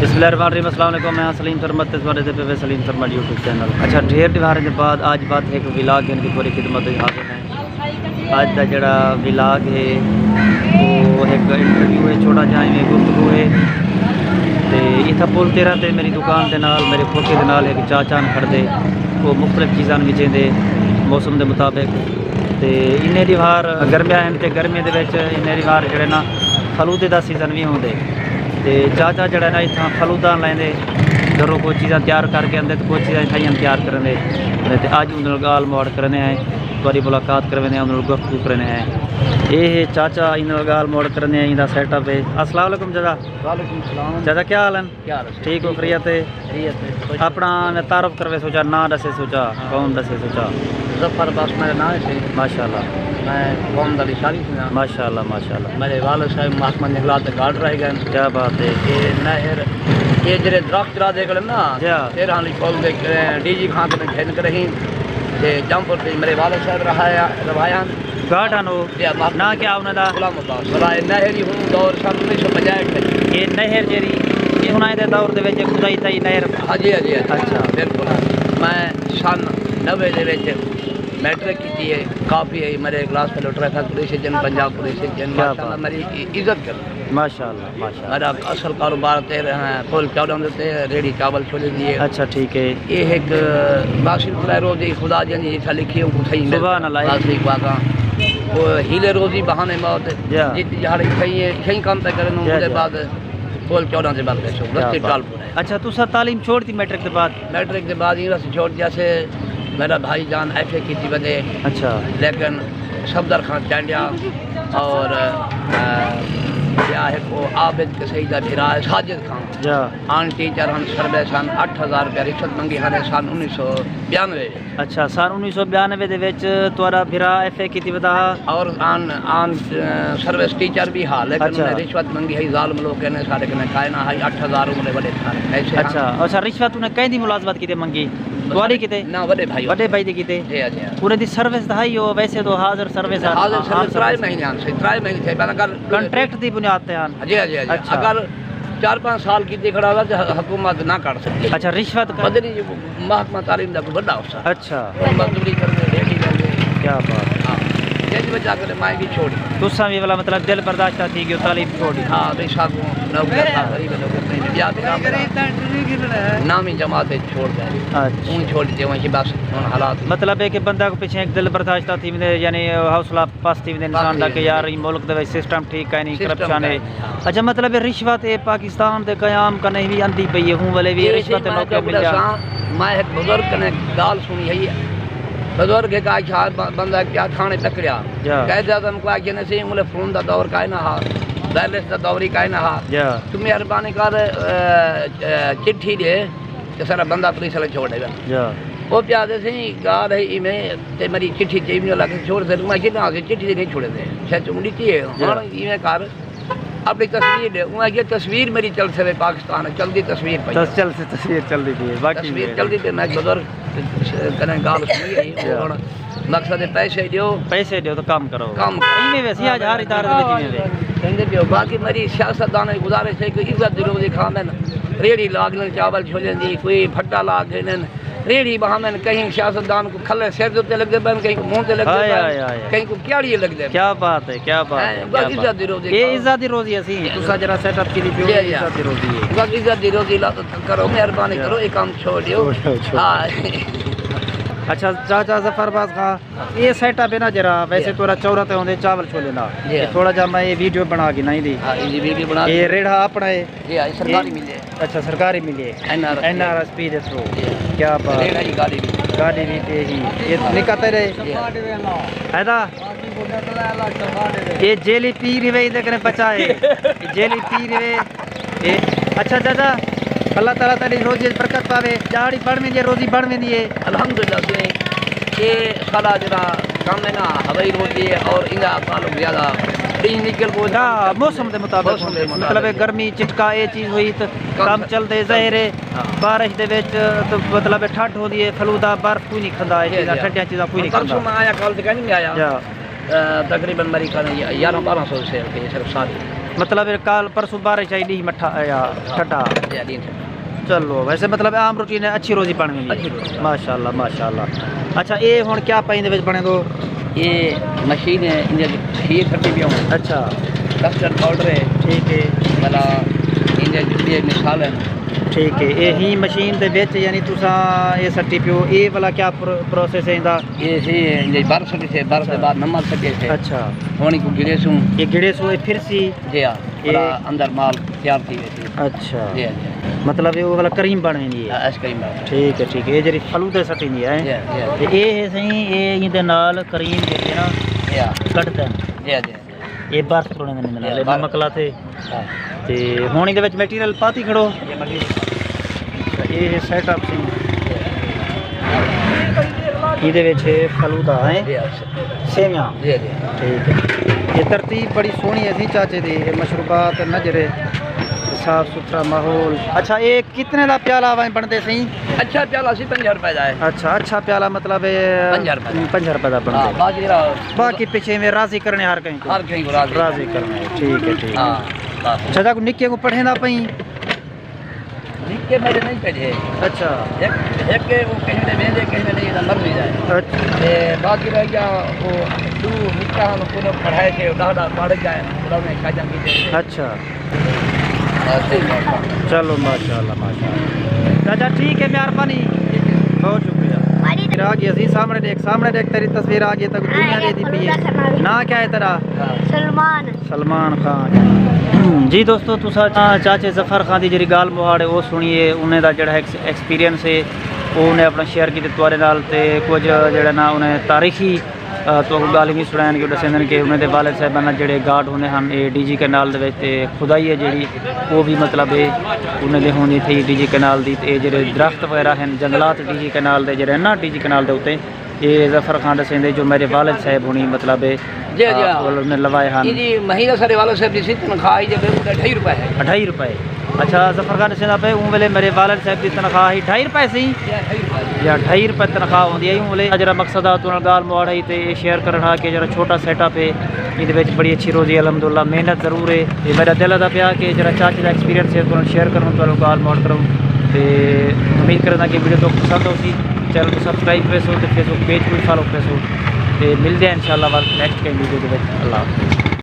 بسم اللہ الرحمن الرحیم، السلام علیکم، میں سلیم سرمد تسوارے سے پہ سلیم سرمد یوٹیوب چینل۔ اچھا ڈھیر دیوارے کے بعد آج بات ہے کہ ولاگ ان کی پوری خدمت حاضر ہیں۔ آج کا جڑا ولاگ ہے وہ ایک انٹرویو ہے، چھوٹا جہاں میں گفتگو ہے تے اتھا پول 13 تے میری دکان دے نال میرے پھوکے دے نال ایک چاچان کھڑدے وہ مختلف چیزاں وچیں دے موسم دے مطابق تے انہیں دیوار گرمیاں ہیں تے گرمی دے وچ انہیں دیوار جڑے نا فلودے دا سیزن بھی ہوندے تے چاچا جڑا نا اتنا فلودا لیندے گھروں کوئی چیزاں تیار کر کے اندر کوئی چیزاں ٹھائیاں تیار کرنے تے اج انہاں نال گال موڑ کرنے ہیں، تھوڑی ملاقات کرنے ہیں، انہاں نال گفتگو کرنے ہیں۔ یہ ہے چاچا انہاں نال گال موڑ کرنے ہیں، انہاں سیٹ اپ ہے۔ السلام علیکم چاچا۔ وعلیکم السلام چاچا کیا حال ہے؟ کیا حال ہے؟ ٹھیک ہو؟ خیریت ہے؟ اپنا میں تعارف کروے سوچا، نا دسے سوچا، قوم دسے سوچا۔ ظفر عباس میرا نام ہے، ماشاءاللہ میں قوم دلی شاری سے ہوں۔ ماشاءاللہ ماشاءاللہ، میرے والد صاحب محکمہ نگلات گارڈ رہ گئے۔ کیا بات ہے۔ یہ نہر یہ جڑے درخت را دے گئے نا جا تیرہ کول دے ڈی جی خان میں گھن کر رہی تے جمپور تے میرے والد صاحب روایا گاڑا نو نا کیا انہاں دا غلام عباس برائے نہری ہوں دور سن 1950 یہ نہر جیری یہ ہن دے دور دے وچ خدائی تائی نہر۔ ہاں جی ہاں جی اچھا بالکل۔ میں سن 90 دے وچ میٹرک کی ہے، کافی ہے میرے کلاس فیلو ٹریفک پولیس جن پنجاب پولیس جن ماشاءاللہ میری عزت کر ماشاءاللہ ماشاءاللہ۔ میرا اصل کاروبار تے پھول چاوڑوں تے ریڑھی چاول چھولے دیے۔ اچھا ٹھیک ہے۔ یہ ایک باسل خدا روزی خدا جن جیسا لکھی ہوں کھئی میں سبحان اللہ۔ باسل باغاں وہ ہیلے روزی بہانے موت جت جہاڑی کھئی کام تے کرن دے بعد پھول چاوڑوں سے بعد سو رستے ٹال پورے۔ اچھا تسا تعلیم چھوڑ دی میٹرک کے بعد؟ میٹرک کے بعد یہ چھوڑ دیا سے میرا بھائی جان ایف اے کی تھی بنے، اچھا لیکن صفدر خان چانڈیا اور کیا ہے وہ عابد کے سیدہ بھیرا ہے ساجد خان جا آن ٹیچر ہن سروے سن 8000 روپے رشوت منگی ہن سن 1992۔ اچھا سن 1992 دے وچ تہاڈا بھرا ایف اے کیتی ودا اور آن سروس ٹیچر بھی ہا لیکن اچھا۔ انہیں رشوت منگی ہے ظالم لوگ نے سارے کنے کائنا ہے 8000 عمرے بڑے پیسے۔ اچھا اچھا رشوت نے کہیں دی ملازمت کیتے منگی؟ تواڈی کیتے؟ نہ بڑے بھائی دی کیتے؟ جی جی انہیں دی سروس دہائی ہو ویسے تو حاضر سروس حاضر سروس 3 مہینے سے 3 مہینے تھے اگر کنٹریکٹ دی بنیاد تے ہن؟ جی جی اچھا۔ اگر 4-5 سال کی دیکھڑا ہوا تو حکومت نہ کر سکتی۔ اچھا رشوت مدنی محکمہ تعلیم کا بڑا افسر۔ اچھا مزدوری کرنے ریڈی کرنے کیا بات ہے۔ ہاں جس وجہ کرے میں بھی چھوڑی۔ تساں بھی والا مطلب دل برداشت تھی کہ تعلیم چھوڑی؟ ہاں بے شک نوکر تھا غریب نوکر نہیں بیا بھی نامی جماعت چھوڑ دے اچھا اون چھوڑ دے وہیں بس ان حالات مطلب ہے کہ بندہ کو پیچھے ایک دل برداشت تھی یعنی حوصلہ پستی انسان دا کہ یار ملک دے سسٹم ٹھیک ہے نہیں کرپشن ہے۔ اچھا مطلب رشوت ہے پاکستان دے قیام کرنے بھی اندھی پئی ہے ہوں والے بھی رشوت نوکر مل جا۔ میں ایک بزرگ نے گال سنی ہے بزرگ کا بندہ کیا تھانے پکڑیا قائد اعظم کو کہ نہیں ملے فون دا دور کا نہ ہا وائرلیس دا دوری کا نہ ہا تو مہربانی کر چٹھی دے کہ سارا بندہ پولیس والے چھوڑ دے گا۔ وہ پیادے سے گال ہے میں تے میری چٹھی چیب نہیں لگا چھوڑ دے میں کتنا چٹھی نہیں چھوڑے دے شاید چمڑی تھی ہے میں کر اپنی تصویر دے وہ یہ تصویر میری چل سے پاکستان چلدی تصویر پہ تصویر چل دی تھی باقی تصویر چلدی پہ میں بزرگ کنے گال سنی ہے مقصد پیسے دیو تو کام کرو کام میں ویسے آج ہر ادارے میں کہندے پیو باقی میری سیاستدان گزارش ہے کہ عزت دی روزی کھاندن ریڑھی لاگن چاول چھولن دی کوئی پھٹا لاگن ریڑھی بہامن کہیں سیاستدان کو کھلے سر تے لگ دے بن کہیں منہ تے لگ دے کہیں کو کیڑی لگ دے۔ کیا بات ہے کیا بات ہے۔ عزت دی روزی یہ عزت دی روزی اسی تسا جڑا سیٹ اپ کی پیو عزت دی روزی ہے باقی عزت دی روزی لا کرو مہربانی کرو یہ کام چھوڑ دیو۔ ہاں اچھا چاچا ظفر عباس خان یہ سیٹ اپ ہے نا جرا ویسے تھوڑا چورا تے ہوندے چاول چھولے نا تھوڑا جا میں یہ ویڈیو بنا کے نہیں دی یہ ویڈیو بنا یہ ریڑھا اپنا ہے جی سرکاری ملے۔ اچھا سرکاری ملی ہے این آر ایس پی دے تھرو کیا بات ریڑھا کی گاڑی بھی تے ہی یہ نکاتے رہے ہے نا یہ جیلی پیر ہوئے دیکھنے بچا ہے جیلی پیر ہوئے۔ اچھا چاچا اللہ تعالیٰ تعالی روزی برکت پاوے جہاڑی بڑھ میں دی روزی بڑھ میں دیے الحمدللہ سے یہ سارا جڑا کام ہے نا ہوائی روزی ہے اور انہا تعلق زیادہ دین نکل کو موسم دے مطابق مطلب گرمی چٹکا یہ چیز ہوئی تو کام چل دے ظاہر ہے بارش دے وچ تو مطلب ٹھنڈ ہو دی ہے فلودا برف کوئی نہیں کھندا ہے چیزاں ٹھنڈیاں چیزاں کوئی نہیں کھندا۔ میں آیا کال تے کہیں نہیں آیا تقریباً میری کہنا 1100-1200 سے صرف ساری مطلب کل پرسوں بارش آئی نہیں مٹھا یا ٹھٹا چلو ویسے مطلب عام روٹین ہے اچھی روزی پڑ گئی ماشاء اللہ ماشاء اللہ اچھا یہ ہوں کیا پہ بنے دو یہ مشین ہے کھیر کٹی پی ہوں اچھا کسٹرڈ پاؤڈر ہے ٹھیک ہے بلا یہ مثال ہے ٹھیک ہے یہ ہی مشین دے وچ یعنی تساں یہ سٹی پیو یہ والا کیا پروسیس ہے اندا یہ بار سٹی سے بار کے بعد نمک سٹی سے اچھا ہونی کو گڑے سوں یہ گڑے سو پھر سی جی ہاں یہ اندر مال تیار تھی ویسی اچھا جی مطلب یہ والا کریم بن وینی ہے آئس کریم ٹھیک ہے یہ جڑی فلودے سٹی نہیں ہے تے یہ صحیح یہ دے نال کریم جڑی نا کٹدا جی جی یہ برف توڑنے دے نال نمک لاتے تے ہونی دے وچ میٹیریل پاتی کھڑو یہ سیٹ اپ سی یہ فلودا ہے سیویاں جی جی ٹھیک ہے یہ ترتیب بڑی سونی ہے چاچے دی مشروبات نجرے صاف ستھرا ماحول اچھا یہ کتنے دا پیالہ بنتے سی اچھا پیالہ سی 50 روپے دا ہے اچھا پیالہ مطلب 5 روپے دا باقی باقی پیچھے میں راضی کرنے ہر کہیں کو راضی کرنے ٹھیک ہے اچھا کو نکے کو پڑھیں دا پئی نکے میرے نہیں پڑھے اچھا ایک کے وہ کہیں دے میں دے کہیں دے نہیں مر بھی جائے تے باقی رہ گیا وہ دو نکاح کو پڑھائے تھے دادا پڑھ جائے خدا نے شاجاں کی اچھا چلو ماشاء اللہ چاچا ٹھیک ہے مہربانی بہت شکریہ آ گیا سامنے دیکھ تیری تصویر آ گئی تک دنیا دے دی پئی ہے نا کیا ہے تیرا سلمان خان جی دوستو تسا چاچے ظفر خان دی جڑی گال مہاڑے وہ سنیے انہیں دا جڑا ایکسپیرینس ہے وہ انہیں اپنا شیئر کیتے توارے نال تے کچھ جڑا نا انہیں تاریخی تو گال بھی سنائن کہ دسیں کہ انہیں دے والد صاحبان جڑے گارڈ ہونے ہن اے ڈی جی کینال دے وچ تے خدائی ہے جڑی وہ بھی مطلب ہے انہیں دے ہونی تھی ڈی جی کینال دی تے جڑے درخت وغیرہ ہیں جنگلات ڈی جی کینال دے جڑے نا ڈی جی کینال دے اوتے یہ ظفر خان دسیں جو میرے والد صاحب ہونی مطلب ہے جی جی انہوں نے لوائے ہن جی مہینہ سارے والد صاحب دی سی تنخواہ جے 2.5 روپے ہے 2.5 روپے اچھا ظفر خان دسیں پہ اون ویلے میرے والد صاحب دی تنخواہ 2.5 روپے سی یا 2.5 روپے تنخواہ ہوندی ہے اون ویلے جڑا مقصد ہے تو گال مواڑی تے شیئر کرنا کہ جڑا چھوٹا سیٹ اپ ہے یہ وچ بڑی اچھی روزی الحمدللہ محنت ضرور ہے یہ میرا دل دا پیا کہ جڑا چاچے دا ایکسپیرینس ہے تو شیئر کروں تو گال موڑ کروں تے امید کرنا کہ ویڈیو تو پسند ہوسی چینل کو سبسکرائب کرو تے فیس بک پیج کو فالو کرو تے ملتے ہیں انشاءاللہ نیکسٹ کے ویڈیو دے وچ اللہ حافظ